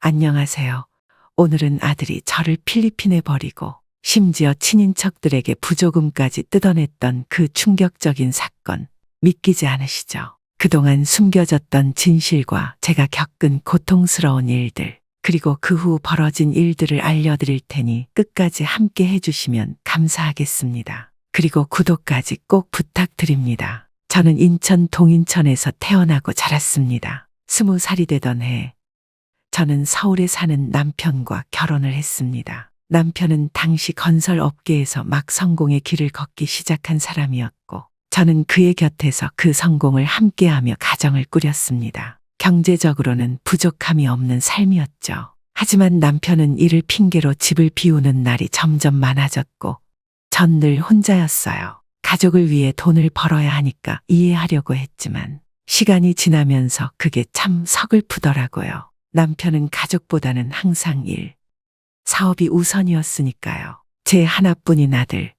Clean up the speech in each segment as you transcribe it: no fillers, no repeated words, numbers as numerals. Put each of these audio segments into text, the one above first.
안녕하세요. 오늘은 아들이 저를 필리핀에 버리고 심지어 친인척들에게 부조금까지 뜯어냈던 그 충격적인 사건 믿기지 않으시죠? 그동안 숨겨졌던 진실과 제가 겪은 고통스러운 일들, 그리고 그 후 벌어진 일들을 알려드릴 테니 끝까지 함께 해주시면 감사하겠습니다. 그리고 구독까지 꼭 부탁드립니다. 저는 인천 동인천에서 태어나고 자랐습니다. 20살이 되던 해, 저는 서울에 사는 남편과 결혼을 했습니다. 남편은 당시 건설 업계에서 막 성공의 길을 걷기 시작한 사람이었고, 저는 그의 곁에서 그 성공을 함께하며 가정을 꾸렸습니다. 경제적으로는 부족함이 없는 삶이었죠. 하지만 남편은 이를 핑계로 집을 비우는 날이 점점 많아졌고, 전 늘 혼자였어요. 가족을 위해 돈을 벌어야 하니까 이해하려고 했지만, 시간이 지나면서 그게 참 서글프더라고요. 남편은 가족보다는 항상 일, 사업이 우선이었으니까요. 제 하나뿐인 아들,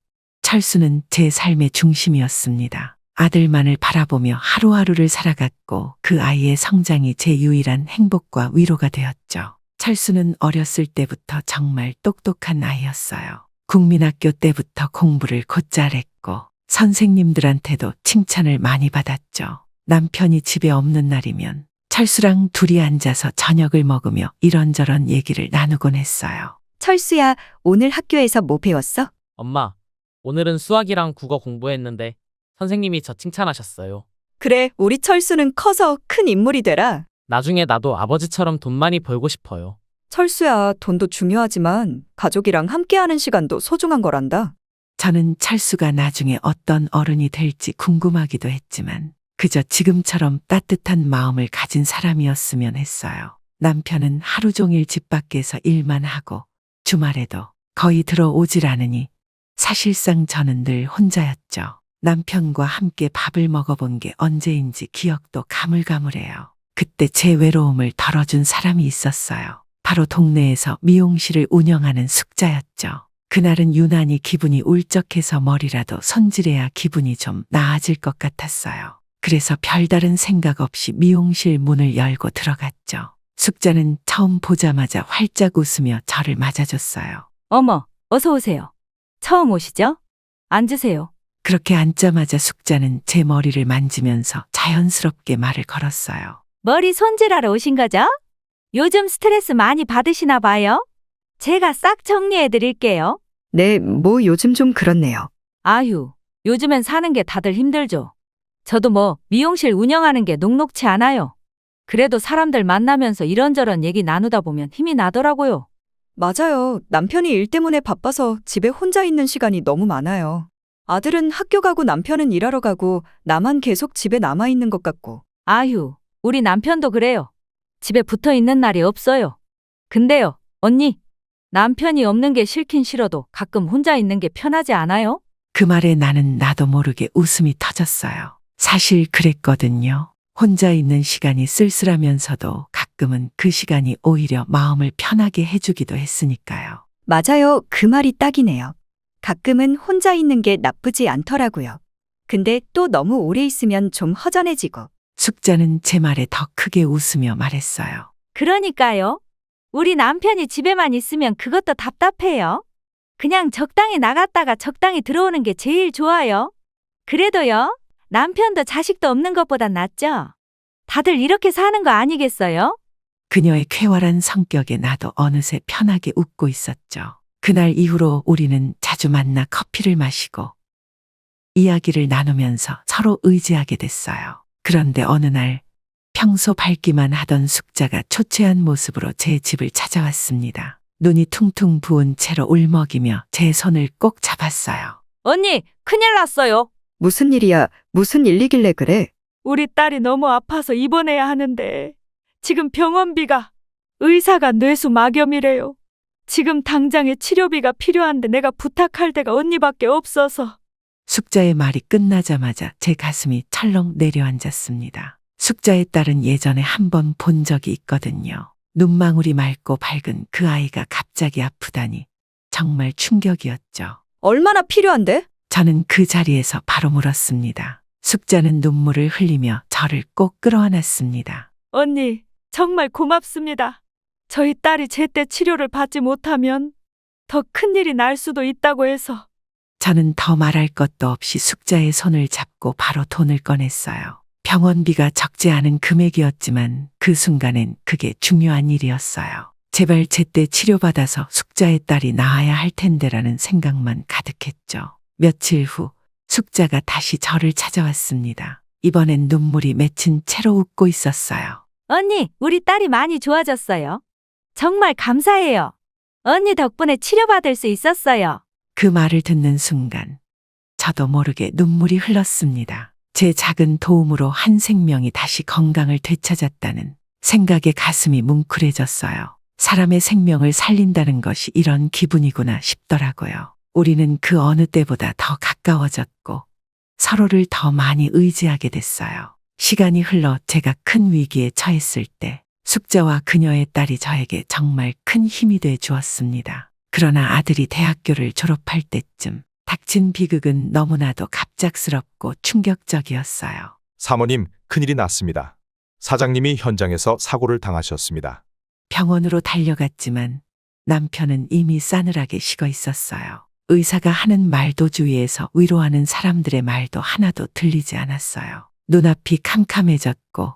철수는 제 삶의 중심이었습니다. 아들만을 바라보며 하루하루를 살아갔고 그 아이의 성장이 제 유일한 행복과 위로가 되었죠. 철수는 어렸을 때부터 정말 똑똑한 아이였어요. 국민학교 때부터 공부를 곧잘 했고 선생님들한테도 칭찬을 많이 받았죠. 남편이 집에 없는 날이면 철수랑 둘이 앉아서 저녁을 먹으며 이런저런 얘기를 나누곤 했어요. 철수야, 오늘 학교에서 뭐 배웠어? 엄마, 오늘은 수학이랑 국어 공부했는데 선생님이 저 칭찬하셨어요. 그래, 우리 철수는 커서 큰 인물이 되라. 나중에 나도 아버지처럼 돈 많이 벌고 싶어요. 철수야, 돈도 중요하지만 가족이랑 함께하는 시간도 소중한 거란다. 저는 철수가 나중에 어떤 어른이 될지 궁금하기도 했지만 그저 지금처럼 따뜻한 마음을 가진 사람이었으면 했어요. 남편은 하루 종일 집 밖에서 일만 하고 주말에도 거의 들어오질 않으니 사실상 저는 늘 혼자였죠. 남편과 함께 밥을 먹어본 게 언제인지 기억도 가물가물해요. 그때 제 외로움을 덜어준 사람이 있었어요. 바로 동네에서 미용실을 운영하는 숙자였죠. 그날은 유난히 기분이 울적해서 머리라도 손질해야 기분이 좀 나아질 것 같았어요. 그래서 별다른 생각 없이 미용실 문을 열고 들어갔죠. 숙자는 처음 보자마자 활짝 웃으며 저를 맞아줬어요. 어머, 어서 오세요. 처음 오시죠? 앉으세요. 그렇게 앉자마자 숙자는 제 머리를 만지면서 자연스럽게 말을 걸었어요. 머리 손질하러 오신 거죠? 요즘 스트레스 많이 받으시나 봐요? 제가 싹 정리해 드릴게요. 네, 뭐 요즘 좀 그렇네요. 아휴, 요즘엔 사는 게 다들 힘들죠. 저도 뭐 미용실 운영하는 게 녹록치 않아요. 그래도 사람들 만나면서 이런저런 얘기 나누다 보면 힘이 나더라고요. 맞아요. 남편이 일 때문에 바빠서 집에 혼자 있는 시간이 너무 많아요. 아들은 학교 가고 남편은 일하러 가고 나만 계속 집에 남아 있는 것 같고. 아휴, 우리 남편도 그래요. 집에 붙어 있는 날이 없어요. 근데요, 언니, 남편이 없는 게 싫긴 싫어도 가끔 혼자 있는 게 편하지 않아요? 그 말에 나는 나도 모르게 웃음이 터졌어요. 사실 그랬거든요. 혼자 있는 시간이 쓸쓸하면서도 가끔은 그 시간이 오히려 마음을 편하게 해주기도 했으니까요. 맞아요. 그 말이 딱이네요. 가끔은 혼자 있는 게 나쁘지 않더라고요. 근데 또 너무 오래 있으면 좀 허전해지고. 숙자는 제 말에 더 크게 웃으며 말했어요. 그러니까요. 우리 남편이 집에만 있으면 그것도 답답해요. 그냥 적당히 나갔다가 적당히 들어오는 게 제일 좋아요. 그래도요, 남편도 자식도 없는 것보단 낫죠. 다들 이렇게 사는 거 아니겠어요? 그녀의 쾌활한 성격에 나도 어느새 편하게 웃고 있었죠. 그날 이후로 우리는 자주 만나 커피를 마시고 이야기를 나누면서 서로 의지하게 됐어요. 그런데 어느 날 평소 밝기만 하던 숙자가 초췌한 모습으로 제 집을 찾아왔습니다. 눈이 퉁퉁 부은 채로 울먹이며 제 손을 꼭 잡았어요. 언니, 큰일 났어요. 무슨 일이야? 무슨 일이길래 그래? 우리 딸이 너무 아파서 입원해야 하는데 지금 병원비가 의사가 뇌수 막염이래요. 지금 당장에 치료비가 필요한데 내가 부탁할 데가 언니밖에 없어서. 숙자의 말이 끝나자마자 제 가슴이 철렁 내려앉았습니다. 숙자의 딸은 예전에 한 번 본 적이 있거든요. 눈망울이 맑고 밝은 그 아이가 갑자기 아프다니 정말 충격이었죠. 얼마나 필요한데? 저는 그 자리에서 바로 물었습니다. 숙자는 눈물을 흘리며 저를 꼭 끌어안았습니다. 언니, 정말 고맙습니다. 저희 딸이 제때 치료를 받지 못하면 더 큰일이 날 수도 있다고 해서. 저는 더 말할 것도 없이 숙자의 손을 잡고 바로 돈을 꺼냈어요. 병원비가 적지 않은 금액이었지만 그 순간엔 그게 중요한 일이었어요. 제발 제때 치료받아서 숙자의 딸이 나아야 할 텐데라는 생각만 가득했죠. 며칠 후 숙자가 다시 저를 찾아왔습니다. 이번엔 눈물이 맺힌 채로 웃고 있었어요. 언니, 우리 딸이 많이 좋아졌어요. 정말 감사해요. 언니 덕분에 치료받을 수 있었어요. 그 말을 듣는 순간 저도 모르게 눈물이 흘렀습니다. 제 작은 도움으로 한 생명이 다시 건강을 되찾았다는 생각에 가슴이 뭉클해졌어요. 사람의 생명을 살린다는 것이 이런 기분이구나 싶더라고요. 우리는 그 어느 때보다 더 가까워졌고 서로를 더 많이 의지하게 됐어요. 시간이 흘러 제가 큰 위기에 처했을 때 숙자와 그녀의 딸이 저에게 정말 큰 힘이 돼 주었습니다. 그러나 아들이 대학교를 졸업할 때쯤 닥친 비극은 너무나도 갑작스럽고 충격적이었어요. 사모님, 큰일이 났습니다. 사장님이 현장에서 사고를 당하셨습니다. 병원으로 달려갔지만 남편은 이미 싸늘하게 식어 있었어요. 의사가 하는 말도 주위에서 위로하는 사람들의 말도 하나도 들리지 않았어요. 눈앞이 캄캄해졌고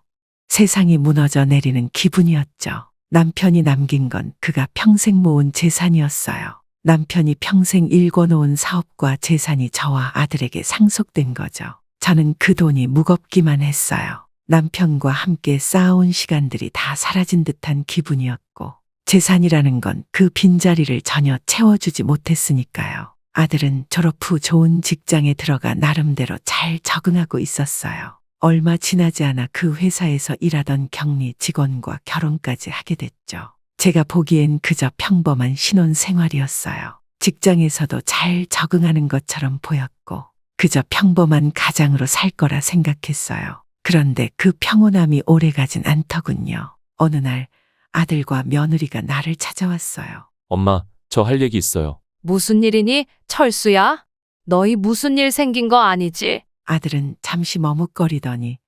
세상이 무너져 내리는 기분이었죠. 남편이 남긴 건 그가 평생 모은 재산이었어요. 남편이 평생 일궈놓은 사업과 재산이 저와 아들에게 상속된 거죠. 저는 그 돈이 무겁기만 했어요. 남편과 함께 쌓아온 시간들이 다 사라진 듯한 기분이었고 재산이라는 건 그 빈자리를 전혀 채워주지 못했으니까요. 아들은 졸업 후 좋은 직장에 들어가 나름대로 잘 적응하고 있었어요. 얼마 지나지 않아 그 회사에서 일하던 격리 직원과 결혼까지 하게 됐죠. 제가 보기엔 그저 평범한 신혼 생활이었어요. 직장에서도 잘 적응하는 것처럼 보였고 그저 평범한 가장으로 살 거라 생각했어요. 그런데 그 평온함이 오래가진 않더군요. 어느 날 아들과 며느리가 나를 찾아왔어요. 엄마, 저 할 얘기 있어요. 무슨 일이니? 철수야? 너희 무슨 일 생긴 거 아니지? 아들은 잠시 머뭇거리더니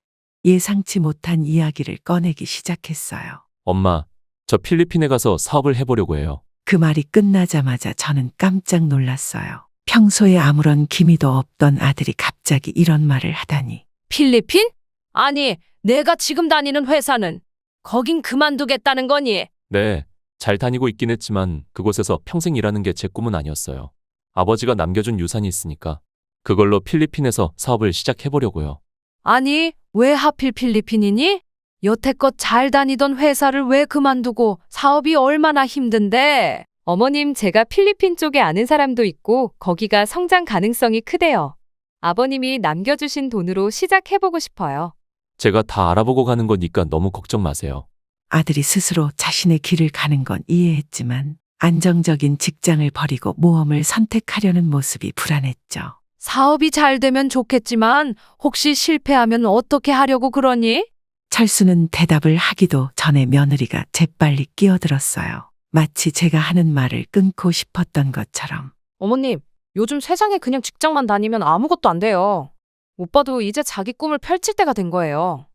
예상치 못한 이야기를 꺼내기 시작했어요. 엄마, 저 필리핀에 가서 사업을 해보려고 해요. 그 말이 끝나자마자 저는 깜짝 놀랐어요. 평소에 아무런 기미도 없던 아들이 갑자기 이런 말을 하다니. 필리핀? 아니, 내가 지금 다니는 회사는 거긴 그만두겠다는 거니? 네, 잘 다니고 있긴 했지만 그곳에서 평생 일하는 게 제 꿈은 아니었어요. 아버지가 남겨준 유산이 있으니까 그걸로 필리핀에서 사업을 시작해보려고요. 아니, 왜 하필 필리핀이니? 여태껏 잘 다니던 회사를 왜 그만두고 사업이 얼마나 힘든데? 어머님, 제가 필리핀 쪽에 아는 사람도 있고 거기가 성장 가능성이 크대요. 아버님이 남겨주신 돈으로 시작해보고 싶어요. 제가 다 알아보고 가는 거니까 너무 걱정 마세요. 아들이 스스로 자신의 길을 가는 건 이해했지만 안정적인 직장을 버리고 모험을 선택하려는 모습이 불안했죠. 사업이 잘 되면 좋겠지만 혹시 실패하면 어떻게 하려고 그러니? 철수는 대답을 하기도 전에 며느리가 재빨리 끼어들었어요. 마치 제가 하는 말을 끊고 싶었던 것처럼. 어머님, 요즘 세상에 그냥 직장만 다니면 아무것도 안 돼요. 오빠도 이제 자기 꿈을 펼칠 때가 된 거예요.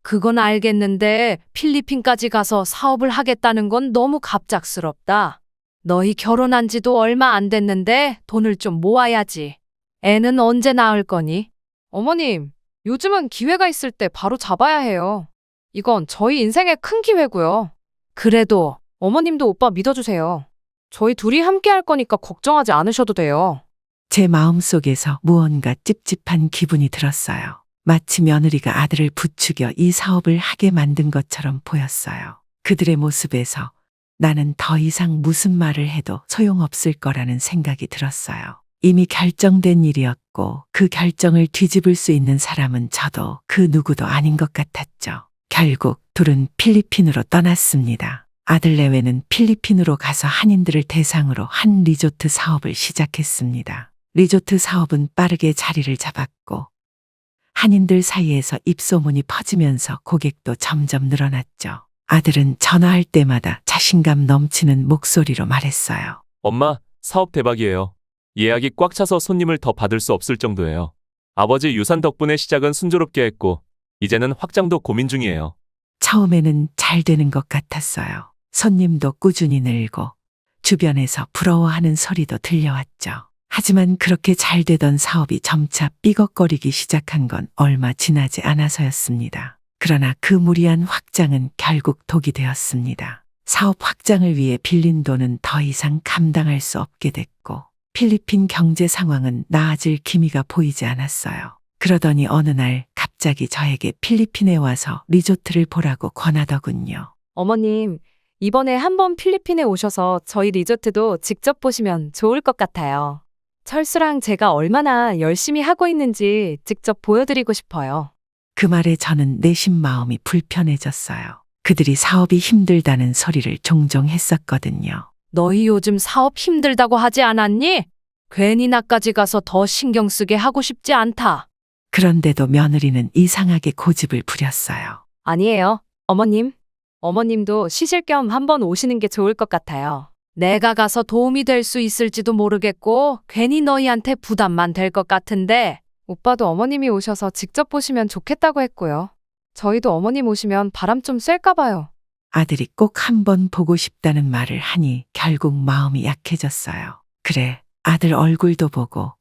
그건 알겠는데 필리핀까지 가서 사업을 하겠다는 건 너무 갑작스럽다. 너희 결혼한 지도 얼마 안 됐는데 돈을 좀 모아야지. 애는 언제 낳을 거니? 어머님, 요즘은 기회가 있을 때 바로 잡아야 해요. 이건 저희 인생의 큰 기회고요. 그래도 어머님도 오빠 믿어주세요. 저희 둘이 함께 할 거니까 걱정하지 않으셔도 돼요. 제 마음속에서 무언가 찝찝한 기분이 들었어요. 마치 며느리가 아들을 부추겨 이 사업을 하게 만든 것처럼 보였어요. 그들의 모습에서 나는 더 이상 무슨 말을 해도 소용없을 거라는 생각이 들었어요. 이미 결정된 일이었고 그 결정을 뒤집을 수 있는 사람은 저도 그 누구도 아닌 것 같았죠. 결국 둘은 필리핀으로 떠났습니다. 아들 내외는 필리핀으로 가서 한인들을 대상으로 한 리조트 사업을 시작했습니다. 리조트 사업은 빠르게 자리를 잡았고 한인들 사이에서 입소문이 퍼지면서 고객도 점점 늘어났죠. 아들은 전화할 때마다 자신감 넘치는 목소리로 말했어요. 엄마, 사업 대박이에요. 예약이 꽉 차서 손님을 더 받을 수 없을 정도예요. 아버지 유산 덕분에 시작은 순조롭게 했고 이제는 확장도 고민 중이에요. 처음에는 잘 되는 것 같았어요. 손님도 꾸준히 늘고 주변에서 부러워하는 소리도 들려왔죠. 하지만 그렇게 잘 되던 사업이 점차 삐걱거리기 시작한 건 얼마 지나지 않아서였습니다. 그러나 그 무리한 확장은 결국 독이 되었습니다. 사업 확장을 위해 빌린 돈은 더 이상 감당할 수 없게 됐고 필리핀 경제 상황은 나아질 기미가 보이지 않았어요. 그러더니 어느 날 갑자기 저에게 필리핀에 와서 리조트를 보라고 권하더군요. 어머님, 이번에 한번 필리핀에 오셔서 저희 리조트도 직접 보시면 좋을 것 같아요. 철수랑 제가 얼마나 열심히 하고 있는지 직접 보여드리고 싶어요. 그 말에 저는 내심 마음이 불편해졌어요. 그들이 사업이 힘들다는 소리를 종종 했었거든요. 너희 요즘 사업 힘들다고 하지 않았니? 괜히 나까지 가서 더 신경 쓰게 하고 싶지 않다. 그런데도 며느리는 이상하게 고집을 부렸어요. 아니에요, 어머님. 어머님도 쉬실 겸 한번 오시는 게 좋을 것 같아요. 내가 가서 도움이 될 수 있을지도 모르겠고 괜히 너희한테 부담만 될 것 같은데. 오빠도 어머님이 오셔서 직접 보시면 좋겠다고 했고요. 저희도 어머님 오시면 바람 좀 쐴까 봐요. 아들이 꼭 한번 보고 싶다는 말을 하니 결국 마음이 약해졌어요. 그래, 아들 얼굴도 보고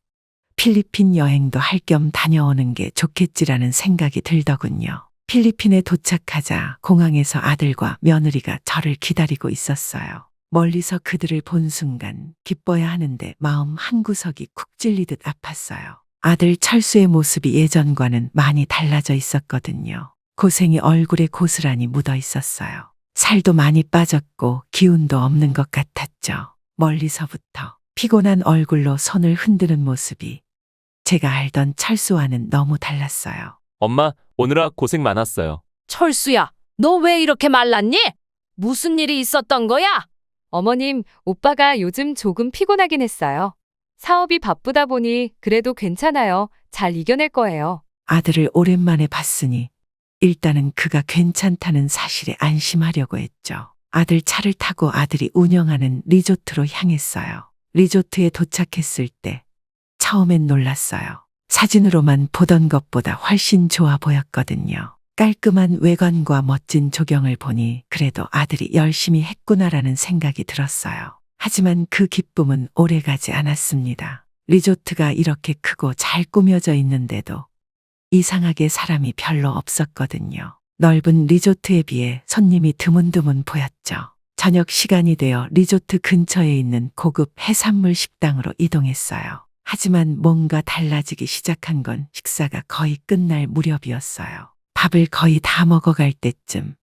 필리핀 여행도 할 겸 다녀오는 게 좋겠지라는 생각이 들더군요. 필리핀에 도착하자 공항에서 아들과 며느리가 저를 기다리고 있었어요. 멀리서 그들을 본 순간 기뻐야 하는데 마음 한구석이 쿡 찔리듯 아팠어요. 아들 철수의 모습이 예전과는 많이 달라져 있었거든요. 고생이 얼굴에 고스란히 묻어 있었어요. 살도 많이 빠졌고 기운도 없는 것 같았죠. 멀리서부터 피곤한 얼굴로 손을 흔드는 모습이 제가 알던 철수와는 너무 달랐어요. 엄마, 오느라 고생 많았어요. 철수야, 너 왜 이렇게 말랐니? 무슨 일이 있었던 거야? 어머님, 오빠가 요즘 조금 피곤하긴 했어요. 사업이 바쁘다 보니 그래도 괜찮아요. 잘 이겨낼 거예요. 아들을 오랜만에 봤으니 일단은 그가 괜찮다는 사실에 안심하려고 했죠. 아들 차를 타고 아들이 운영하는 리조트로 향했어요. 리조트에 도착했을 때 처음엔 놀랐어요. 사진으로만 보던 것보다 훨씬 좋아 보였거든요. 깔끔한 외관과 멋진 조경을 보니 그래도 아들이 열심히 했구나라는 생각이 들었어요. 하지만 그 기쁨은 오래가지 않았습니다. 리조트가 이렇게 크고 잘 꾸며져 있는데도 이상하게 사람이 별로 없었거든요. 넓은 리조트에 비해 손님이 드문드문 보였죠. 저녁 시간이 되어 리조트 근처에 있는 고급 해산물 식당으로 이동했어요. 하지만 뭔가 달라지기 시작한 건 식사가 거의 끝날 무렵이었어요. 밥을 거의 다 먹어갈 때쯤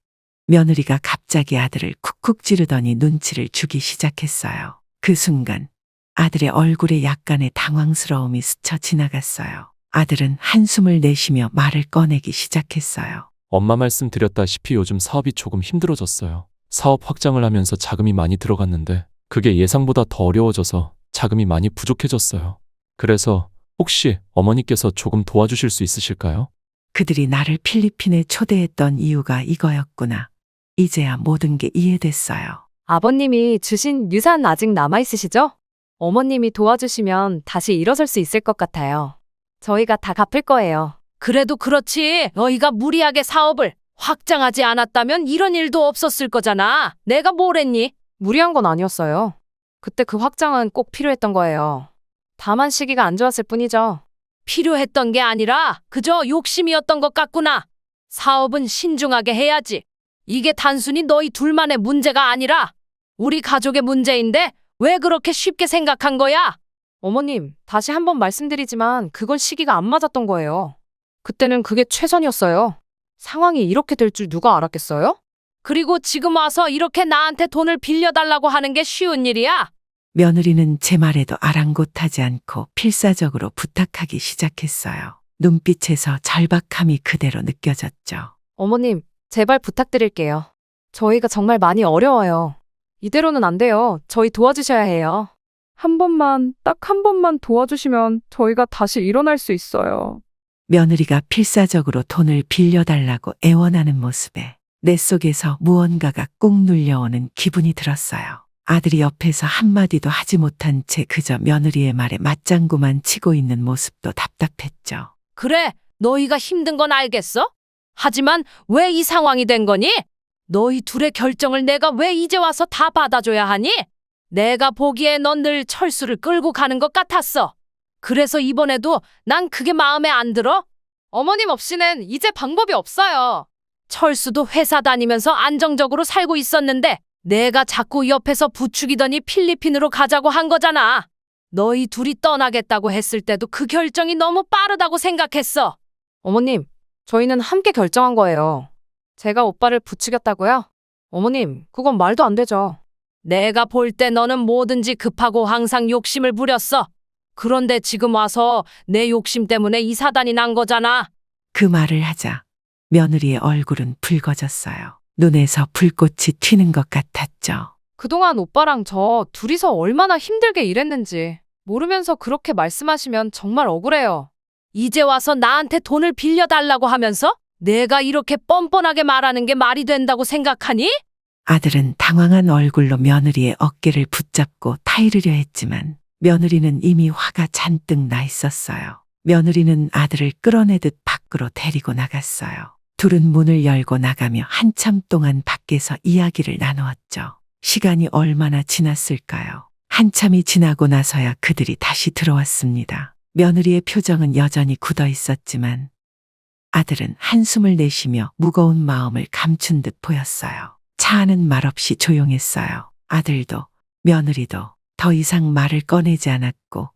며느리가 갑자기 아들을 쿡쿡 찌르더니 눈치를 주기 시작했어요. 그 순간 아들의 얼굴에 약간의 당황스러움이 스쳐 지나갔어요. 아들은 한숨을 내쉬며 말을 꺼내기 시작했어요. 엄마 말씀드렸다시피 요즘 사업이 조금 힘들어졌어요. 사업 확장을 하면서 자금이 많이 들어갔는데 그게 예상보다 더 어려워져서 자금이 많이 부족해졌어요. 그래서 혹시 어머니께서 조금 도와주실 수 있으실까요? 그들이 나를 필리핀에 초대했던 이유가 이거였구나. 이제야 모든 게 이해됐어요. 아버님이 주신 유산 아직 남아있으시죠? 어머님이 도와주시면 다시 일어설 수 있을 것 같아요. 저희가 다 갚을 거예요. 그래도 그렇지. 너희가 무리하게 사업을 확장하지 않았다면 이런 일도 없었을 거잖아. 내가 뭘 했니? 무리한 건 아니었어요. 그때 그 확장은 꼭 필요했던 거예요. 다만 시기가 안 좋았을 뿐이죠. 필요했던 게 아니라 그저 욕심이었던 것 같구나. 사업은 신중하게 해야지. 이게 단순히 너희 둘만의 문제가 아니라 우리 가족의 문제인데 왜 그렇게 쉽게 생각한 거야? 어머님, 다시 한번 말씀드리지만 그건 시기가 안 맞았던 거예요. 그때는 그게 최선이었어요. 상황이 이렇게 될 줄 누가 알았겠어요? 그리고 지금 와서 이렇게 나한테 돈을 빌려달라고 하는 게 쉬운 일이야? 며느리는 제 말에도 아랑곳하지 않고 필사적으로 부탁하기 시작했어요. 눈빛에서 절박함이 그대로 느껴졌죠. 어머님, 제발 부탁드릴게요. 저희가 정말 많이 어려워요. 이대로는 안 돼요. 저희 도와주셔야 해요. 한 번만, 딱 한 번만 도와주시면 저희가 다시 일어날 수 있어요. 며느리가 필사적으로 돈을 빌려달라고 애원하는 모습에 내 속에서 무언가가 꾹 눌려오는 기분이 들었어요. 아들이 옆에서 한마디도 하지 못한 채 그저 며느리의 말에 맞장구만 치고 있는 모습도 답답했죠. 그래, 너희가 힘든 건 알겠어? 하지만 왜 이 상황이 된 거니? 너희 둘의 결정을 내가 왜 이제 와서 다 받아줘야 하니? 내가 보기에 넌 늘 철수를 끌고 가는 것 같았어. 그래서 이번에도 난 그게 마음에 안 들어. 어머님 없이는 이제 방법이 없어요. 철수도 회사 다니면서 안정적으로 살고 있었는데 내가 자꾸 옆에서 부추기더니 필리핀으로 가자고 한 거잖아. 너희 둘이 떠나겠다고 했을 때도 그 결정이 너무 빠르다고 생각했어. 어머님, 저희는 함께 결정한 거예요. 제가 오빠를 부추겼다고요? 어머님, 그건 말도 안 되죠. 내가 볼 때 너는 뭐든지 급하고 항상 욕심을 부렸어. 그런데 지금 와서 내 욕심 때문에 이 사단이 난 거잖아. 그 말을 하자 며느리의 얼굴은 붉어졌어요. 눈에서 불꽃이 튀는 것 같았죠. 그동안 오빠랑 저 둘이서 얼마나 힘들게 일했는지 모르면서 그렇게 말씀하시면 정말 억울해요. 이제 와서 나한테 돈을 빌려달라고 하면서 내가 이렇게 뻔뻔하게 말하는 게 말이 된다고 생각하니? 아들은 당황한 얼굴로 며느리의 어깨를 붙잡고 타이르려 했지만 며느리는 이미 화가 잔뜩 나 있었어요. 며느리는 아들을 끌어내듯 밖으로 데리고 나갔어요. 둘은 문을 열고 나가며 한참 동안 밖에서 이야기를 나누었죠. 시간이 얼마나 지났을까요? 한참이 지나고 나서야 그들이 다시 들어왔습니다. 며느리의 표정은 여전히 굳어 있었지만 아들은 한숨을 내쉬며 무거운 마음을 감춘 듯 보였어요. 차 안은 말없이 조용했어요. 아들도 며느리도 더 이상 말을 꺼내지 않았고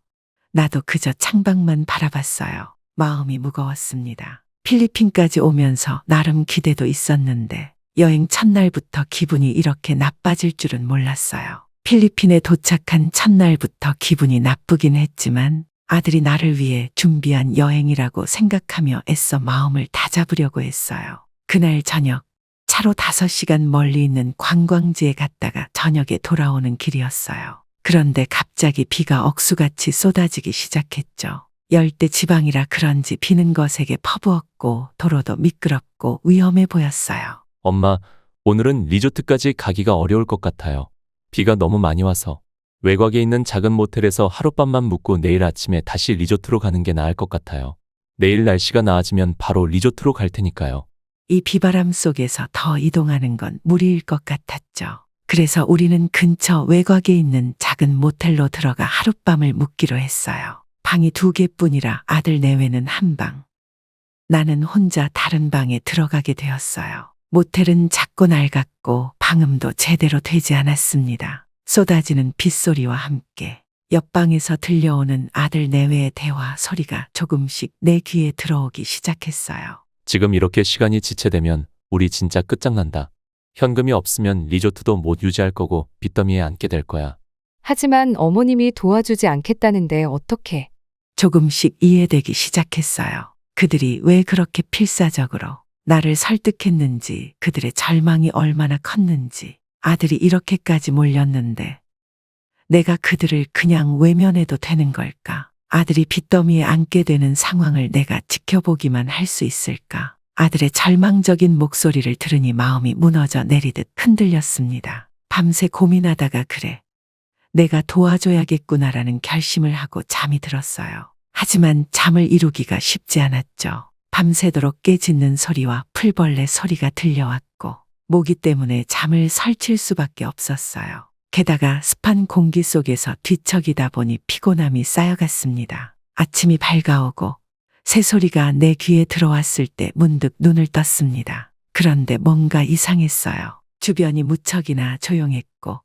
나도 그저 창밖만 바라봤어요. 마음이 무거웠습니다. 필리핀까지 오면서 나름 기대도 있었는데 여행 첫날부터 기분이 이렇게 나빠질 줄은 몰랐어요. 필리핀에 도착한 첫날부터 기분이 나쁘긴 했지만 아들이 나를 위해 준비한 여행이라고 생각하며 애써 마음을 다잡으려고 했어요. 그날 저녁 차로 5시간 멀리 있는 관광지에 갔다가 저녁에 돌아오는 길이었어요. 그런데 갑자기 비가 억수같이 쏟아지기 시작했죠. 열대 지방이라 그런지 비는 거세게 퍼부었고 도로도 미끄럽고 위험해 보였어요. 엄마, 오늘은 리조트까지 가기가 어려울 것 같아요. 비가 너무 많이 와서. 외곽에 있는 작은 모텔에서 하룻밤만 묵고 내일 아침에 다시 리조트로 가는 게 나을 것 같아요. 내일 날씨가 나아지면 바로 리조트로 갈 테니까요. 이 비바람 속에서 더 이동하는 건 무리일 것 같았죠. 그래서 우리는 근처 외곽에 있는 작은 모텔로 들어가 하룻밤을 묵기로 했어요. 방이 2개뿐이라 아들 내외는 한 방. 나는 혼자 다른 방에 들어가게 되었어요. 모텔은 작고 낡았고 방음도 제대로 되지 않았습니다. 쏟아지는 빗소리와 함께 옆방에서 들려오는 아들 내외의 대화 소리가 조금씩 내 귀에 들어오기 시작했어요. 지금 이렇게 시간이 지체되면 우리 진짜 끝장난다. 현금이 없으면 리조트도 못 유지할 거고 빚더미에 앉게 될 거야. 하지만 어머님이 도와주지 않겠다는데 어떡해. 조금씩 이해되기 시작했어요. 그들이 왜 그렇게 필사적으로 나를 설득했는지, 그들의 절망이 얼마나 컸는지. 아들이 이렇게까지 몰렸는데 내가 그들을 그냥 외면해도 되는 걸까? 아들이 빚더미에 앉게 되는 상황을 내가 지켜보기만 할 수 있을까? 아들의 절망적인 목소리를 들으니 마음이 무너져 내리듯 흔들렸습니다. 밤새 고민하다가 그래, 내가 도와줘야겠구나라는 결심을 하고 잠이 들었어요. 하지만 잠을 이루기가 쉽지 않았죠. 밤새도록 깨짖는 소리와 풀벌레 소리가 들려왔고 모기 때문에 잠을 설칠 수밖에 없었어요. 게다가 습한 공기 속에서 뒤척이다 보니 피곤함이 쌓여갔습니다. 아침이 밝아오고 새소리가 내 귀에 들어왔을 때 문득 눈을 떴습니다. 그런데 뭔가 이상했어요. 주변이 무척이나 조용했고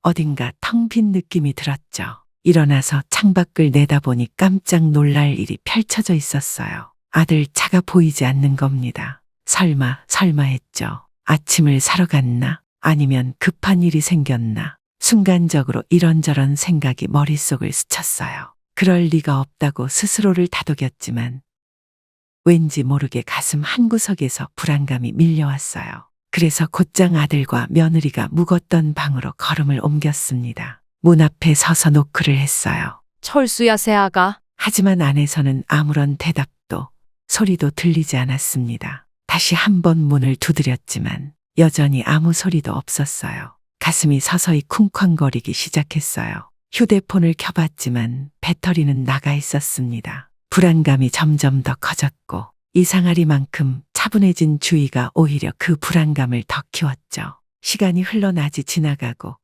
어딘가 텅 빈 느낌이 들었죠. 일어나서 창밖을 내다보니 깜짝 놀랄 일이 펼쳐져 있었어요. 아들 차가 보이지 않는 겁니다. 설마 했죠. 아침을 사러 갔나? 아니면 급한 일이 생겼나? 순간적으로 이런저런 생각이 머릿속을 스쳤어요. 그럴 리가 없다고 스스로를 다독였지만 왠지 모르게 가슴 한구석에서 불안감이 밀려왔어요. 그래서 곧장 아들과 며느리가 묵었던 방으로 걸음을 옮겼습니다. 문 앞에 서서 노크를 했어요. 철수야, 새아가. 하지만 안에서는 아무런 대답도 소리도 들리지 않았습니다. 다시 한 번 문을 두드렸지만 여전히 아무 소리도 없었어요. 가슴이 서서히 쿵쾅거리기 시작했어요. 휴대폰을 켜봤지만 배터리는 나가 있었습니다. 불안감이 점점 더 커졌고 이상하리만큼 차분해진 주위가 오히려 그 불안감을 더 키웠죠. 시간이 흘러나지 지나가고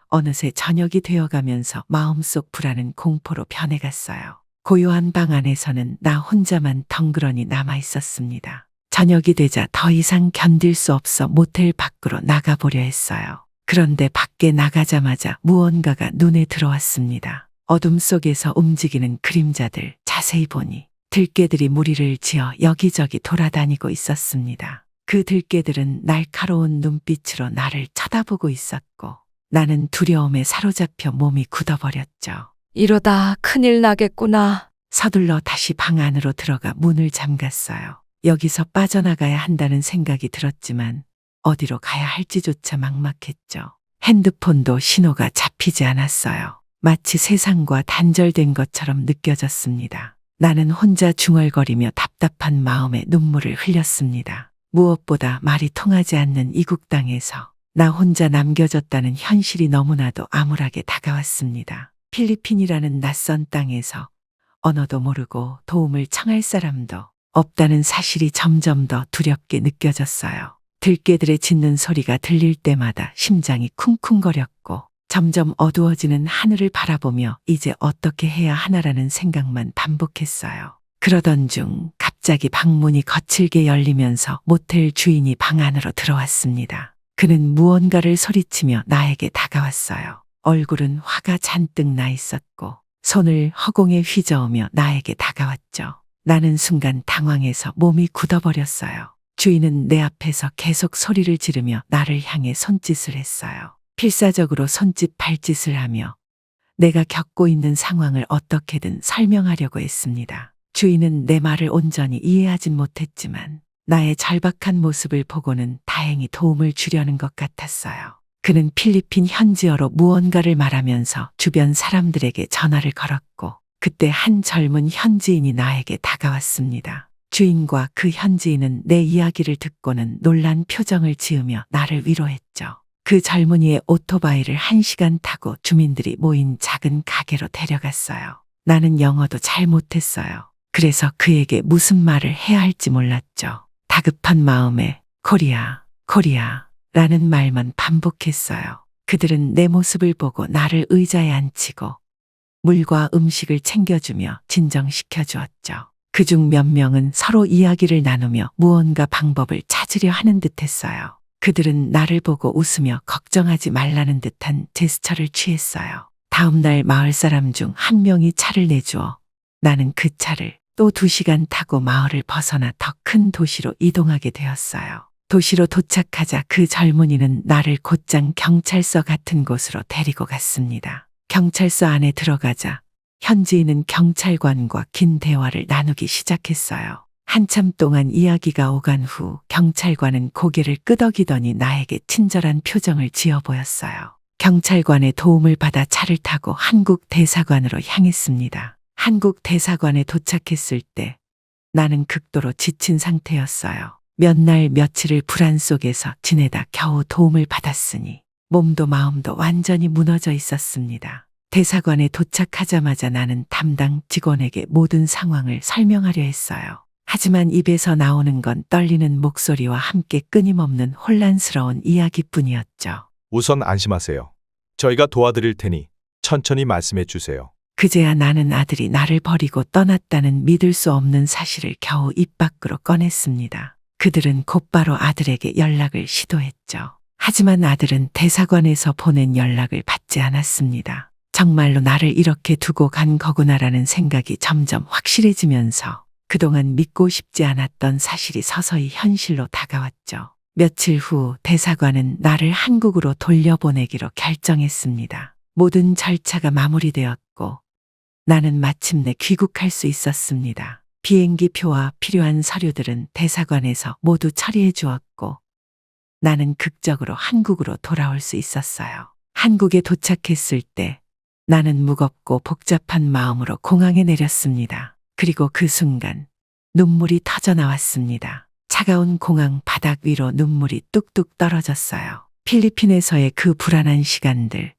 어느새 저녁이 되어가면서 마음속 불안은 공포로 변해갔어요. 고요한 방 안에서는 나 혼자만 덩그러니 남아 있었습니다. 저녁이 되자 더 이상 견딜 수 없어 모텔 밖으로 나가보려 했어요. 그런데 밖에 나가자마자 무언가가 눈에 들어왔습니다. 어둠 속에서 움직이는 그림자들, 자세히 보니 들개들이 무리를 지어 여기저기 돌아다니고 있었습니다. 그 들개들은 날카로운 눈빛으로 나를 쳐다보고 있었고 나는 두려움에 사로잡혀 몸이 굳어버렸죠. 이러다 큰일 나겠구나. 서둘러 다시 방 안으로 들어가 문을 잠갔어요. 여기서 빠져나가야 한다는 생각이 들었지만 어디로 가야 할지조차 막막했죠. 핸드폰도 신호가 잡히지 않았어요. 마치 세상과 단절된 것처럼 느껴졌습니다. 나는 혼자 중얼거리며 답답한 마음에 눈물을 흘렸습니다. 무엇보다 말이 통하지 않는 이국 땅에서 나 혼자 남겨졌다는 현실이 너무나도 암울하게 다가왔습니다. 필리핀이라는 낯선 땅에서 언어도 모르고 도움을 청할 사람도 없다는 사실이 점점 더 두렵게 느껴졌어요. 들개들의 짖는 소리가 들릴 때마다 심장이 쿵쿵거렸고 점점 어두워지는 하늘을 바라보며 이제 어떻게 해야 하나라는 생각만 반복했어요. 그러던 중 갑자기 방문이 거칠게 열리면서 모텔 주인이 방 안으로 들어왔습니다. 그는 무언가를 소리치며 나에게 다가왔어요. 얼굴은 화가 잔뜩 나 있었고 손을 허공에 휘저으며 나에게 다가왔죠. 나는 순간 당황해서 몸이 굳어버렸어요. 주인은 내 앞에서 계속 소리를 지르며 나를 향해 손짓을 했어요. 필사적으로 손짓 발짓을 하며 내가 겪고 있는 상황을 어떻게든 설명하려고 했습니다. 주인은 내 말을 온전히 이해하진 못했지만 나의 절박한 모습을 보고는 다행히 도움을 주려는 것 같았어요. 그는 필리핀 현지어로 무언가를 말하면서 주변 사람들에게 전화를 걸었고 그때 한 젊은 현지인이 나에게 다가왔습니다. 주인과 그 현지인은 내 이야기를 듣고는 놀란 표정을 지으며 나를 위로했죠. 그 젊은이의 오토바이를 1시간 타고 주민들이 모인 작은 가게로 데려갔어요. 나는 영어도 잘 못했어요. 그래서 그에게 무슨 말을 해야 할지 몰랐죠. 다급한 마음에 코리아, 코리아 라는 말만 반복했어요. 그들은 내 모습을 보고 나를 의자에 앉히고 물과 음식을 챙겨주며 진정시켜 주었죠. 그중 몇 명은 서로 이야기를 나누며 무언가 방법을 찾으려 하는 듯했어요. 그들은 나를 보고 웃으며 걱정하지 말라는 듯한 제스처를 취했어요. 다음 날 마을 사람 중 한 명이 차를 내주어 나는 그 차를 또 2시간 타고 마을을 벗어나 더 큰 도시로 이동하게 되었어요. 도시로 도착하자 그 젊은이는 나를 곧장 경찰서 같은 곳으로 데리고 갔습니다. 경찰서 안에 들어가자 현지인은 경찰관과 긴 대화를 나누기 시작했어요. 한참 동안 이야기가 오간 후 경찰관은 고개를 끄덕이더니 나에게 친절한 표정을 지어 보였어요. 경찰관의 도움을 받아 차를 타고 한국 대사관으로 향했습니다. 한국 대사관에 도착했을 때 나는 극도로 지친 상태였어요. 몇 날 며칠을 불안 속에서 지내다 겨우 도움을 받았으니 몸도 마음도 완전히 무너져 있었습니다. 대사관에 도착하자마자 나는 담당 직원에게 모든 상황을 설명하려 했어요. 하지만 입에서 나오는 건 떨리는 목소리와 함께 끊임없는 혼란스러운 이야기뿐이었죠. 우선 안심하세요. 저희가 도와드릴 테니 천천히 말씀해 주세요. 그제야 나는 아들이 나를 버리고 떠났다는 믿을 수 없는 사실을 겨우 입 밖으로 꺼냈습니다. 그들은 곧바로 아들에게 연락을 시도했죠. 하지만 아들은 대사관에서 보낸 연락을 받지 않았습니다. 정말로 나를 이렇게 두고 간 거구나라는 생각이 점점 확실해지면서 그동안 믿고 싶지 않았던 사실이 서서히 현실로 다가왔죠. 며칠 후 대사관은 나를 한국으로 돌려보내기로 결정했습니다. 모든 절차가 마무리되었고 나는 마침내 귀국할 수 있었습니다. 비행기 표와 필요한 서류들은 대사관에서 모두 처리해 주었고 나는 극적으로 한국으로 돌아올 수 있었어요. 한국에 도착했을 때 나는 무겁고 복잡한 마음으로 공항에 내렸습니다. 그리고 그 순간 눈물이 터져 나왔습니다. 차가운 공항 바닥 위로 눈물이 뚝뚝 떨어졌어요. 필리핀에서의 그 불안한 시간들,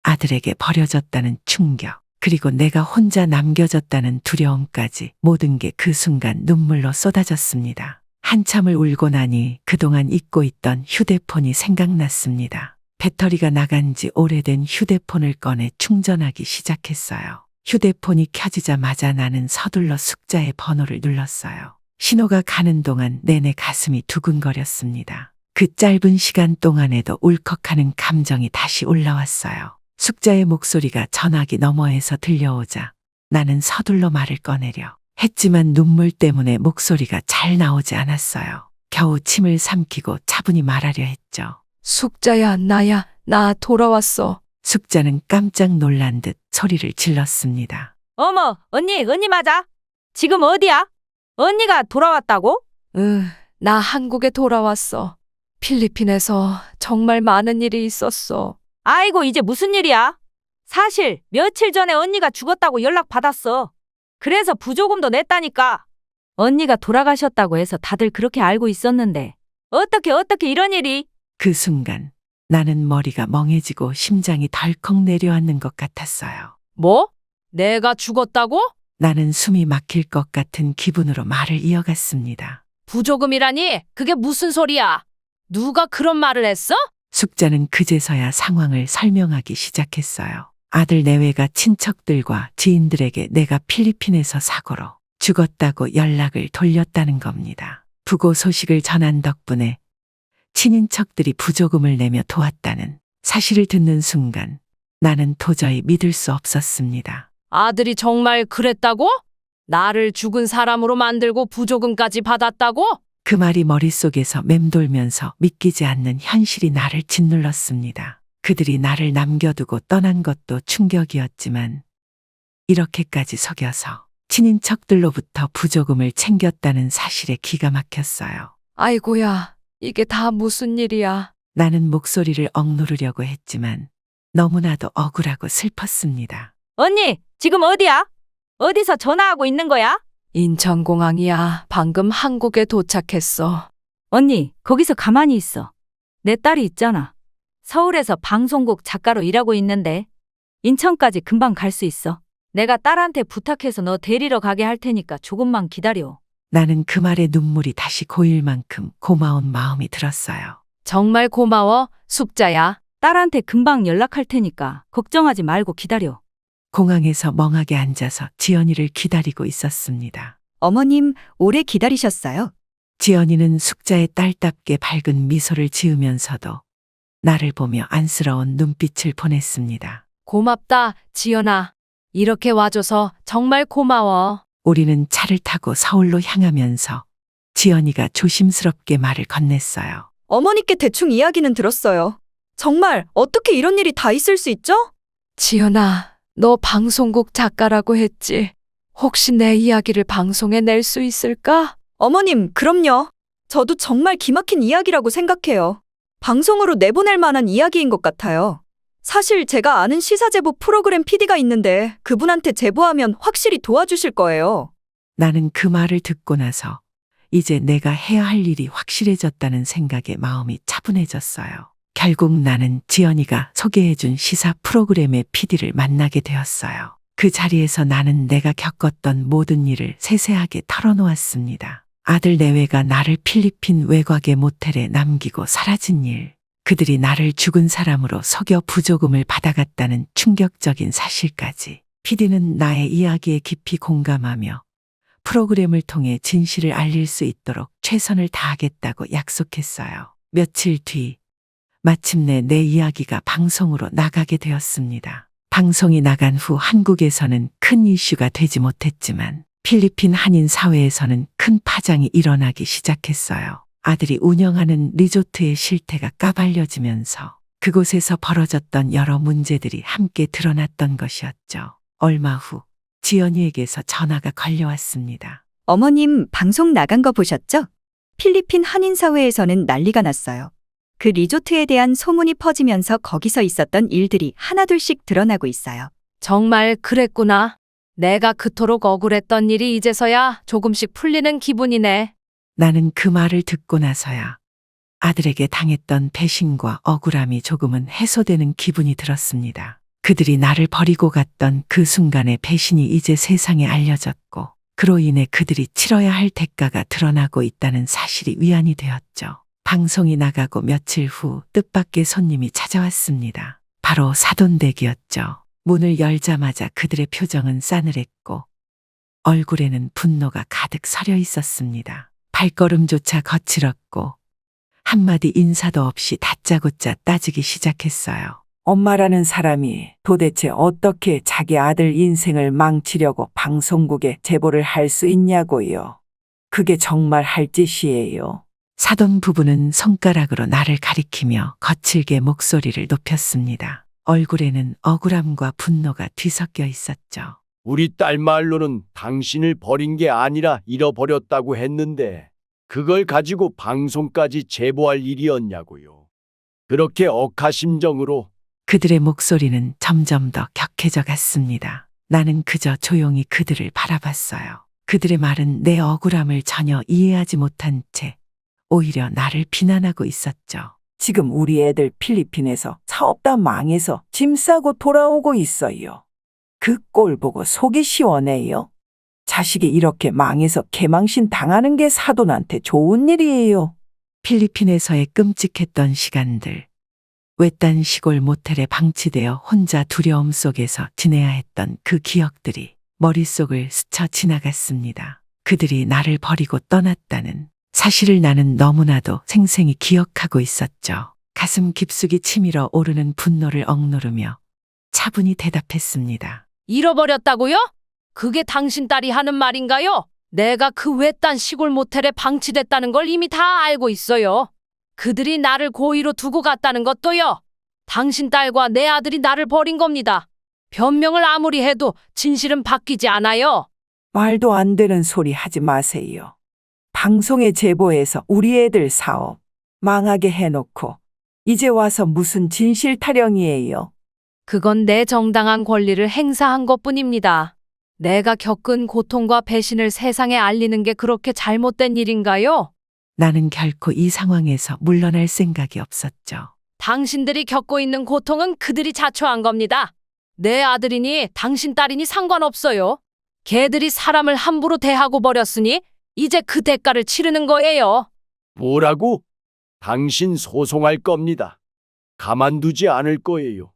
아들에게 버려졌다는 충격, 그리고 내가 혼자 남겨졌다는 두려움까지 모든 게 그 순간 눈물로 쏟아졌습니다. 한참을 울고 나니 그동안 잊고 있던 휴대폰이 생각났습니다. 배터리가 나간 지 오래된 휴대폰을 꺼내 충전하기 시작했어요. 휴대폰이 켜지자마자 나는 서둘러 숙자의 번호를 눌렀어요. 신호가 가는 동안 내내 가슴이 두근거렸습니다. 그 짧은 시간 동안에도 울컥하는 감정이 다시 올라왔어요. 숙자의 목소리가 전화기 너머에서 들려오자 나는 서둘러 말을 꺼내려 했지만 눈물 때문에 목소리가 잘 나오지 않았어요. 겨우 침을 삼키고 차분히 말하려 했죠. 숙자야, 나야. 나 돌아왔어. 숙자는 깜짝 놀란 듯 소리를 질렀습니다. 어머, 언니 맞아? 지금 어디야? 언니가 돌아왔다고? 나 한국에 돌아왔어. 필리핀에서 정말 많은 일이 있었어. 아이고, 이제 무슨 일이야? 사실 며칠 전에 언니가 죽었다고 연락 받았어. 그래서 부조금도 냈다니까. 언니가 돌아가셨다고 해서 다들 그렇게 알고 있었는데 어떻게 이런 일이? 그 순간 나는 머리가 멍해지고 심장이 덜컥 내려앉는 것 같았어요. 뭐? 내가 죽었다고? 나는 숨이 막힐 것 같은 기분으로 말을 이어갔습니다. 부조금이라니? 그게 무슨 소리야? 누가 그런 말을 했어? 숙자는 그제서야 상황을 설명하기 시작했어요. 아들 내외가 친척들과 지인들에게 내가 필리핀에서 사고로 죽었다고 연락을 돌렸다는 겁니다. 부고 소식을 전한 덕분에 친인척들이 부조금을 내며 도왔다는 사실을 듣는 순간 나는 도저히 믿을 수 없었습니다. 아들이 정말 그랬다고? 나를 죽은 사람으로 만들고 부조금까지 받았다고? 그 말이 머릿속에서 맴돌면서 믿기지 않는 현실이 나를 짓눌렀습니다. 그들이 나를 남겨두고 떠난 것도 충격이었지만 이렇게까지 속여서 친인척들로부터 부조금을 챙겼다는 사실에 기가 막혔어요. 아이고야, 이게 다 무슨 일이야? 나는 목소리를 억누르려고 했지만 너무나도 억울하고 슬펐습니다. 언니, 지금 어디야? 어디서 전화하고 있는 거야? 인천공항이야. 방금 한국에 도착했어. 언니, 거기서 가만히 있어. 내 딸이 있잖아. 서울에서 방송국 작가로 일하고 있는데 인천까지 금방 갈 수 있어. 내가 딸한테 부탁해서 너 데리러 가게 할 테니까 조금만 기다려. 나는 그 말에 눈물이 다시 고일 만큼 고마운 마음이 들었어요. 정말 고마워, 숙자야. 딸한테 금방 연락할 테니까 걱정하지 말고 기다려. 공항에서 멍하게 앉아서 지연이를 기다리고 있었습니다. 어머님, 오래 기다리셨어요? 지연이는 숙자의 딸답게 밝은 미소를 지으면서도 나를 보며 안쓰러운 눈빛을 보냈습니다. 고맙다, 지연아. 이렇게 와줘서 정말 고마워. 우리는 차를 타고 서울로 향하면서 지연이가 조심스럽게 말을 건넸어요. 어머니께 대충 이야기는 들었어요. 정말 어떻게 이런 일이 다 있을 수 있죠? 지연아, 너 방송국 작가라고 했지. 혹시 내 이야기를 방송에 낼 수 있을까? 어머님, 그럼요. 저도 정말 기막힌 이야기라고 생각해요. 방송으로 내보낼 만한 이야기인 것 같아요. 사실 제가 아는 시사제보 프로그램 PD가 있는데 그분한테 제보하면 확실히 도와주실 거예요. 나는 그 말을 듣고 나서 이제 내가 해야 할 일이 확실해졌다는 생각에 마음이 차분해졌어요. 결국 나는 지연이가 소개해준 시사 프로그램의 PD를 만나게 되었어요. 그 자리에서 나는 내가 겪었던 모든 일을 세세하게 털어놓았습니다. 아들 내외가 나를 필리핀 외곽의 모텔에 남기고 사라진 일, 그들이 나를 죽은 사람으로 속여 부조금을 받아갔다는 충격적인 사실까지. PD는 나의 이야기에 깊이 공감하며 프로그램을 통해 진실을 알릴 수 있도록 최선을 다하겠다고 약속했어요. 며칠 뒤 마침내 내 이야기가 방송으로 나가게 되었습니다. 방송이 나간 후 한국에서는 큰 이슈가 되지 못했지만 필리핀 한인 사회에서는 큰 파장이 일어나기 시작했어요. 아들이 운영하는 리조트의 실태가 까발려지면서 그곳에서 벌어졌던 여러 문제들이 함께 드러났던 것이었죠. 얼마 후 지연이에게서 전화가 걸려왔습니다. 어머님, 방송 나간 거 보셨죠? 필리핀 한인사회에서는 난리가 났어요. 그 리조트에 대한 소문이 퍼지면서 거기서 있었던 일들이 하나둘씩 드러나고 있어요. 정말 그랬구나. 내가 그토록 억울했던 일이 이제서야 조금씩 풀리는 기분이네. 나는 그 말을 듣고 나서야 아들에게 당했던 배신과 억울함이 조금은 해소되는 기분이 들었습니다. 그들이 나를 버리고 갔던 그 순간의 배신이 이제 세상에 알려졌고 그로 인해 그들이 치러야 할 대가가 드러나고 있다는 사실이 위안이 되었죠. 방송이 나가고 며칠 후 뜻밖의 손님이 찾아왔습니다. 바로 사돈댁이었죠. 문을 열자마자 그들의 표정은 싸늘했고 얼굴에는 분노가 가득 서려 있었습니다. 발걸음조차 거칠었고 한마디 인사도 없이 다짜고짜 따지기 시작했어요. 엄마라는 사람이 도대체 어떻게 자기 아들 인생을 망치려고 방송국에 제보를 할 수 있냐고요. 그게 정말 할 짓이에요. 사돈 부부는 손가락으로 나를 가리키며 거칠게 목소리를 높였습니다. 얼굴에는 억울함과 분노가 뒤섞여 있었죠. 우리 딸 말로는 당신을 버린 게 아니라 잃어버렸다고 했는데 그걸 가지고 방송까지 제보할 일이었냐고요. 그렇게 억하심정으로 그들의 목소리는 점점 더 격해져 갔습니다. 나는 그저 조용히 그들을 바라봤어요. 그들의 말은 내 억울함을 전혀 이해하지 못한 채 오히려 나를 비난하고 있었죠. 지금 우리 애들 필리핀에서 사업 다 망해서 짐 싸고 돌아오고 있어요. 그 꼴 보고 속이 시원해요. 자식이 이렇게 망해서 개망신 당하는 게 사돈한테 좋은 일이에요. 필리핀에서의 끔찍했던 시간들. 외딴 시골 모텔에 방치되어 혼자 두려움 속에서 지내야 했던 그 기억들이 머릿속을 스쳐 지나갔습니다. 그들이 나를 버리고 떠났다는 사실을 나는 너무나도 생생히 기억하고 있었죠. 가슴 깊숙이 치밀어 오르는 분노를 억누르며 차분히 대답했습니다. 잃어버렸다고요? 그게 당신 딸이 하는 말인가요? 내가 그 외딴 시골 모텔에 방치됐다는 걸 이미 다 알고 있어요. 그들이 나를 고의로 두고 갔다는 것도요. 당신 딸과 내 아들이 나를 버린 겁니다. 변명을 아무리 해도 진실은 바뀌지 않아요. 말도 안 되는 소리 하지 마세요. 방송에 제보해서 우리 애들 사업 망하게 해놓고 이제 와서 무슨 진실 타령이에요. 그건 내 정당한 권리를 행사한 것뿐입니다. 내가 겪은 고통과 배신을 세상에 알리는 게 그렇게 잘못된 일인가요? 나는 결코 이 상황에서 물러날 생각이 없었죠. 당신들이 겪고 있는 고통은 그들이 자초한 겁니다. 내 아들이니 당신 딸이니 상관없어요. 걔들이 사람을 함부로 대하고 버렸으니 이제 그 대가를 치르는 거예요. 뭐라고? 당신 소송할 겁니다. 가만두지 않을 거예요.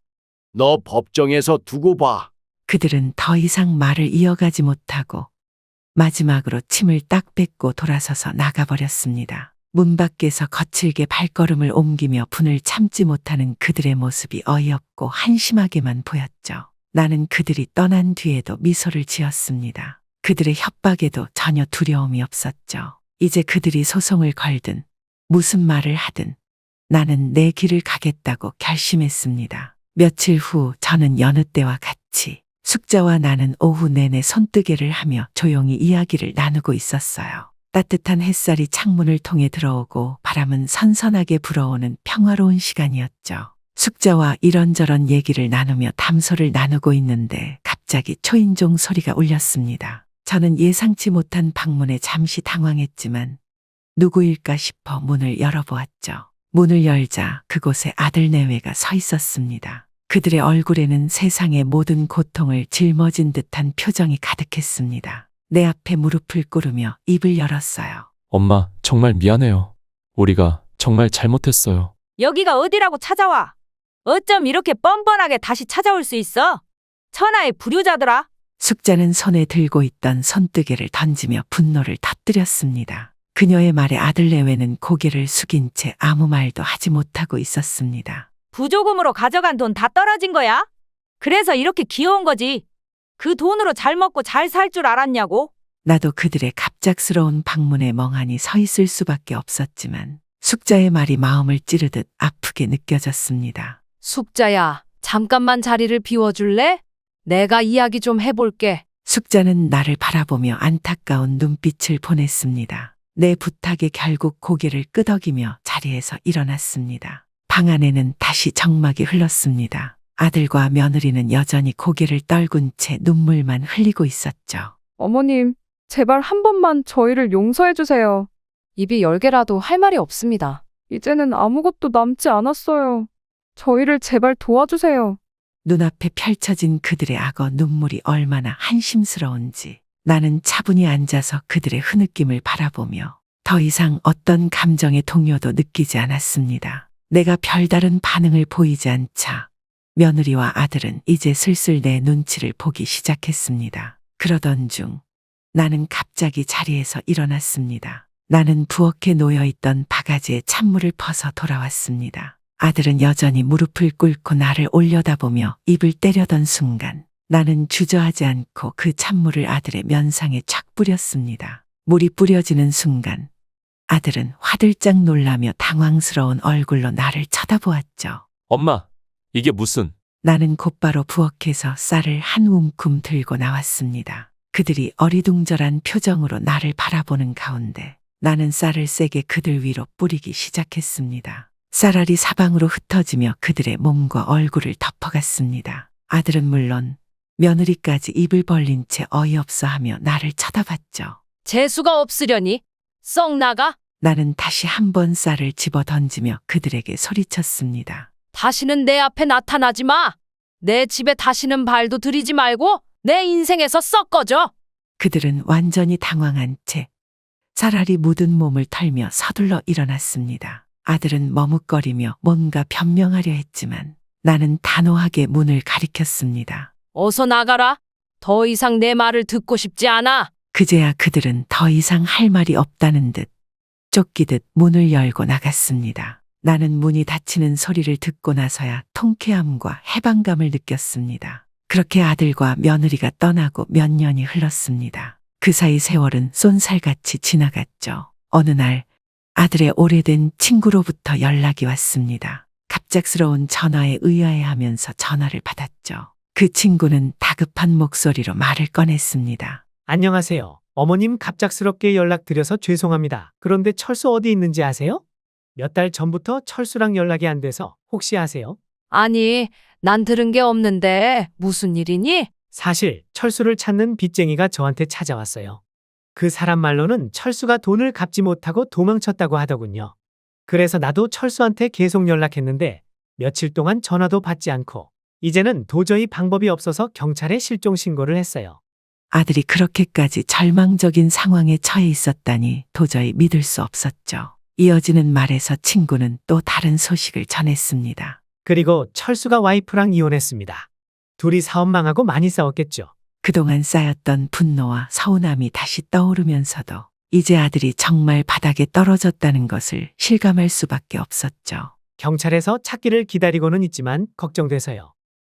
너 법정에서 두고 봐. 그들은 더 이상 말을 이어가지 못하고 마지막으로 침을 딱 뱉고 돌아서서 나가버렸습니다. 문 밖에서 거칠게 발걸음을 옮기며 분을 참지 못하는 그들의 모습이 어이없고 한심하게만 보였죠. 나는 그들이 떠난 뒤에도 미소를 지었습니다. 그들의 협박에도 전혀 두려움이 없었죠. 이제 그들이 소송을 걸든 무슨 말을 하든 나는 내 길을 가겠다고 결심했습니다. 며칠 후 저는 여느 때와 같이 숙자와 나는 오후 내내 손뜨개를 하며 조용히 이야기를 나누고 있었어요. 따뜻한 햇살이 창문을 통해 들어오고 바람은 선선하게 불어오는 평화로운 시간이었죠. 숙자와 이런저런 얘기를 나누며 담소를 나누고 있는데 갑자기 초인종 소리가 울렸습니다. 저는 예상치 못한 방문에 잠시 당황했지만 누구일까 싶어 문을 열어보았죠. 문을 열자 그곳에 아들 내외가 서 있었습니다. 그들의 얼굴에는 세상의 모든 고통을 짊어진 듯한 표정이 가득했습니다. 내 앞에 무릎을 꿇으며 입을 열었어요. 엄마, 정말 미안해요. 우리가 정말 잘못했어요. 여기가 어디라고 찾아와? 어쩜 이렇게 뻔뻔하게 다시 찾아올 수 있어? 천하의 불효자들아. 숙자는 손에 들고 있던 손뜨개를 던지며 분노를 터뜨렸습니다. 그녀의 말에 아들 내외는 고개를 숙인 채 아무 말도 하지 못하고 있었습니다. 부조금으로 가져간 돈 다 떨어진 거야? 그래서 이렇게 귀여운 거지. 그 돈으로 잘 먹고 잘 살 줄 알았냐고? 나도 그들의 갑작스러운 방문에 멍하니 서 있을 수밖에 없었지만 숙자의 말이 마음을 찌르듯 아프게 느껴졌습니다. 숙자야, 잠깐만 자리를 비워줄래? 내가 이야기 좀 해볼게. 숙자는 나를 바라보며 안타까운 눈빛을 보냈습니다. 내 부탁에 결국 고개를 끄덕이며 자리에서 일어났습니다. 방 안에는 다시 정막이 흘렀습니다. 아들과 며느리는 여전히 고개를 떨군 채 눈물만 흘리고 있었죠. 어머님, 제발 한 번만 저희를 용서해 주세요. 입이 10개라도 할 말이 없습니다. 이제는 아무것도 남지 않았어요. 저희를 제발 도와주세요. 눈앞에 펼쳐진 그들의 악어 눈물이 얼마나 한심스러운지 나는 차분히 앉아서 그들의 흐느낌을 바라보며 더 이상 어떤 감정의 동요도 느끼지 않았습니다. 내가 별다른 반응을 보이지 않자 며느리와 아들은 이제 슬슬 내 눈치를 보기 시작했습니다. 그러던 중 나는 갑자기 자리에서 일어났습니다. 나는 부엌에 놓여있던 바가지에 찬물을 퍼서 돌아왔습니다. 아들은 여전히 무릎을 꿇고 나를 올려다보며 입을 때려던 순간 나는 주저하지 않고 그 찬물을 아들의 면상에 착 뿌렸습니다. 물이 뿌려지는 순간 아들은 화들짝 놀라며 당황스러운 얼굴로 나를 쳐다보았죠. 엄마, 이게 무슨... 나는 곧바로 부엌에서 쌀을 한 움큼 들고 나왔습니다. 그들이 어리둥절한 표정으로 나를 바라보는 가운데 나는 쌀을 세게 그들 위로 뿌리기 시작했습니다. 쌀알이 사방으로 흩어지며 그들의 몸과 얼굴을 덮어갔습니다. 아들은 물론 며느리까지 입을 벌린 채 어이없어 하며 나를 쳐다봤죠. 재수가 없으려니 썩 나가. 나는 다시 한 번 쌀을 집어 던지며 그들에게 소리쳤습니다. 다시는 내 앞에 나타나지 마. 내 집에 다시는 발도 들이지 말고 내 인생에서 썩 꺼져. 그들은 완전히 당황한 채 쌀알이 묻은 몸을 털며 서둘러 일어났습니다. 아들은 머뭇거리며 뭔가 변명하려 했지만 나는 단호하게 문을 가리켰습니다. 어서 나가라. 더 이상 내 말을 듣고 싶지 않아. 그제야 그들은 더 이상 할 말이 없다는 듯 쫓기듯 문을 열고 나갔습니다. 나는 문이 닫히는 소리를 듣고 나서야 통쾌함과 해방감을 느꼈습니다. 그렇게 아들과 며느리가 떠나고 몇 년이 흘렀습니다. 그 사이 세월은 쏜살같이 지나갔죠. 어느 날 아들의 오래된 친구로부터 연락이 왔습니다. 갑작스러운 전화에 의아해하면서 전화를 받았죠. 그 친구는 다급한 목소리로 말을 꺼냈습니다. 안녕하세요. 어머님 갑작스럽게 연락드려서 죄송합니다. 그런데 철수 어디 있는지 아세요? 몇 달 전부터 철수랑 연락이 안 돼서 혹시 아세요? 아니, 난 들은 게 없는데 무슨 일이니? 사실 철수를 찾는 빚쟁이가 저한테 찾아왔어요. 그 사람 말로는 철수가 돈을 갚지 못하고 도망쳤다고 하더군요. 그래서 나도 철수한테 계속 연락했는데 며칠 동안 전화도 받지 않고 이제는 도저히 방법이 없어서 경찰에 실종 신고를 했어요. 아들이 그렇게까지 절망적인 상황에 처해 있었다니 도저히 믿을 수 없었죠. 이어지는 말에서 친구는 또 다른 소식을 전했습니다. 그리고 철수가 와이프랑 이혼했습니다. 둘이 사업 망하고 많이 싸웠겠죠. 그동안 쌓였던 분노와 서운함이 다시 떠오르면서도 이제 아들이 정말 바닥에 떨어졌다는 것을 실감할 수밖에 없었죠. 경찰에서 찾기를 기다리고는 있지만 걱정돼서요.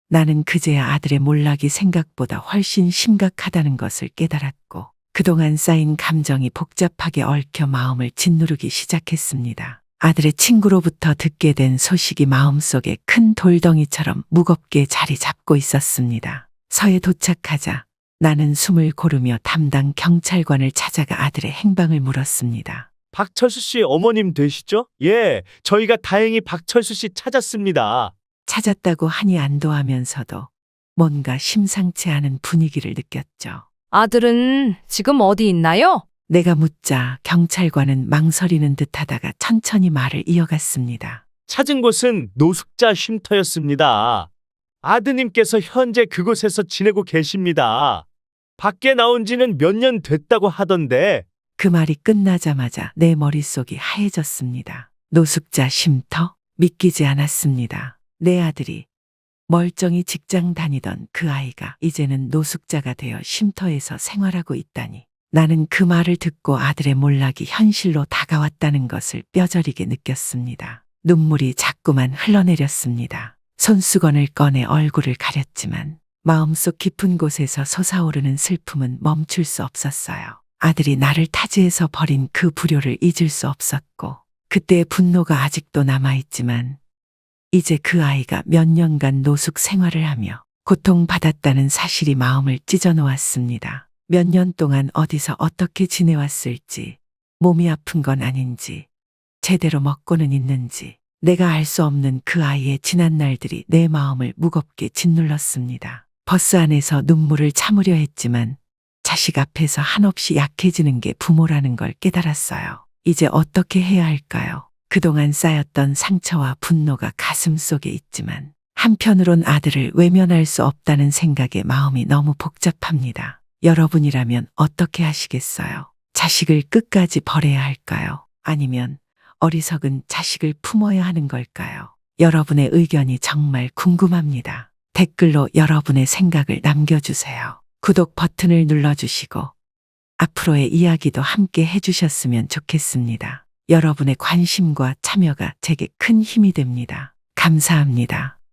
나는 그제야 아들의 몰락이 생각보다 훨씬 심각하다는 것을 깨달았고 그동안 쌓인 감정이 복잡하게 얽혀 마음을 짓누르기 시작했습니다. 아들의 친구로부터 듣게 된 소식이 마음속에 큰 돌덩이처럼 무겁게 자리 잡고 있었습니다. 서에 도착하자 나는 숨을 고르며 담당 경찰관을 찾아가 아들의 행방을 물었습니다. 박철수 씨 어머님 되시죠? 예, 저희가 다행히 박철수 씨 찾았습니다. 찾았다고 하니 안도하면서도 뭔가 심상치 않은 분위기를 느꼈죠. 아들은 지금 어디 있나요? 내가 묻자 경찰관은 망설이는 듯하다가 천천히 말을 이어갔습니다. 찾은 곳은 노숙자 쉼터였습니다. 아드님께서 현재 그곳에서 지내고 계십니다. 밖에 나온 지는 몇 년 됐다고 하던데. 그 말이 끝나자마자 내 머릿속이 하얘졌습니다. 노숙자 쉼터? 믿기지 않았습니다. 내 아들이 멀쩡히 직장 다니던 그 아이가 이제는 노숙자가 되어 쉼터에서 생활하고 있다니. 나는 그 말을 듣고 아들의 몰락이 현실로 다가왔다는 것을 뼈저리게 느꼈습니다. 눈물이 자꾸만 흘러내렸습니다. 손수건을 꺼내 얼굴을 가렸지만 마음속 깊은 곳에서 솟아오르는 슬픔은 멈출 수 없었어요. 아들이 나를 타지에서 버린 그 불효를 잊을 수 없었고 그때의 분노가 아직도 남아있지만 이제 그 아이가 몇 년간 노숙 생활을 하며 고통받았다는 사실이 마음을 찢어놓았습니다. 몇 년 동안 어디서 어떻게 지내왔을지, 몸이 아픈 건 아닌지, 제대로 먹고는 있는지, 내가 알 수 없는 그 아이의 지난 날들이 내 마음을 무겁게 짓눌렀습니다. 버스 안에서 눈물을 참으려 했지만 자식 앞에서 한없이 약해지는 게 부모라는 걸 깨달았어요. 이제 어떻게 해야 할까요? 그동안 쌓였던 상처와 분노가 가슴 속에 있지만 한편으론 아들을 외면할 수 없다는 생각에 마음이 너무 복잡합니다. 여러분이라면 어떻게 하시겠어요? 자식을 끝까지 버려야 할까요? 아니면 어리석은 자식을 품어야 하는 걸까요? 여러분의 의견이 정말 궁금합니다. 댓글로 여러분의 생각을 남겨주세요. 구독 버튼을 눌러주시고 앞으로의 이야기도 함께 해주셨으면 좋겠습니다. 여러분의 관심과 참여가 제게 큰 힘이 됩니다. 감사합니다.